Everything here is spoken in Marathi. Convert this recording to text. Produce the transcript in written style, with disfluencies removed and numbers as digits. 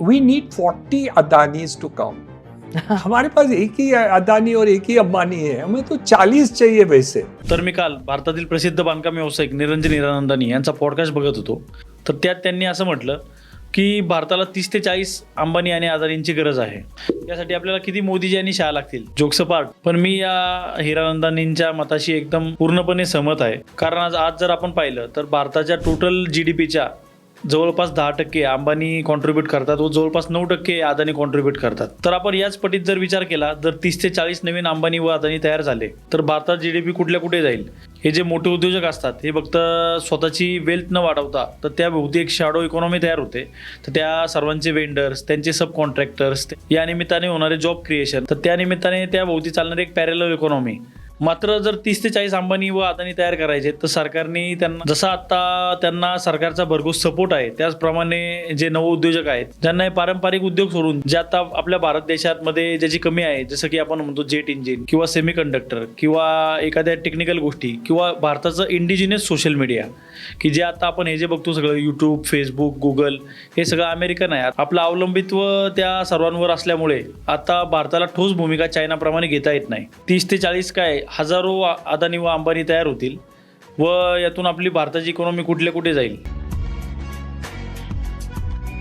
We need 40 Adanis to come. हमारे पास एक ही अदानी और एक ही अंबानी है, हमें तो 40 चाहिए वैसे. तर मी काल भारतातील प्रसिद्ध बांधकाम व्यावसायिक निरंजन हिरानंदानी यांचा पॉडकास्ट बघत होतो. तर त्यात त्यांनी असं म्हटलं की भारताला 30 ते 40 अंबानी आणि अदानींची गरज आहे. यासाठी आपल्याला किती मोदीजी आणि शहा लागतील, जोक्स अपार्ट. पण मी या हिरानंदानींच्या मताशी एकदम पूर्णपणे सहमत आहे. कारण आज जर आपण पाहिलं तर भारताच्या टोटल GDPच्या जवळपास 10% अंबानी कॉन्ट्रीब्यूट करतात व जवळपास 9% अदानी कॉन्ट्रीब्यूट करतात. तर आपण याच पटीत जर विचार केला, जर 30 ते 40 नवीन अंबानी व अदानी तयार झाले तर भारतात GDP कुठे जाईल. हे जे मोठे उद्योजक असतात हे फक्त स्वतःची वेल्थ न वाढवता तर त्याभोवती एक शॅडो इकॉनॉमी तयार होते. तर त्या सर्वांचे वेंडर्स, त्यांचे सब कॉन्ट्रॅक्टर्स, या निमित्ताने होणारे जॉब क्रिएशन, तर त्या निमित्ताने त्याभोवती चालणारी एक पॅरेलल इकॉनॉमी. मात्र जर 30 ते 40 अंबानी व अदानी तयार करायचे तर सरकारने त्यांना, जसा आता त्यांना सरकारचा भरघोस सपोर्ट आहे, त्याचप्रमाणे जे नवउद्योजक आहेत ज्यांना हे पारंपरिक उद्योग सोडून जे आता आपल्या भारत देशामध्ये ज्याची कमी आहे, जसं की आपण म्हणतो जेट इंजिन किंवा सेमीकंडक्टर किंवा एखाद्या टेक्निकल गोष्टी किंवा भारताचं इंडिजिनियस सोशल मीडिया, की जे आता आपण हे जे बघतो सगळं यूट्यूब, फेसबुक, गुगल, हे सगळं अमेरिकन आहे. आपलं अवलंबित्व त्या सर्वांवर असल्यामुळे आता भारताला ठोस भूमिका चायनाप्रमाणे घेता येत नाही. 30 ते 40 काय हजारो अदानी व अंबानी तयार होतील व यातून आपली भारताची इकॉनॉमी कुठे जाईल.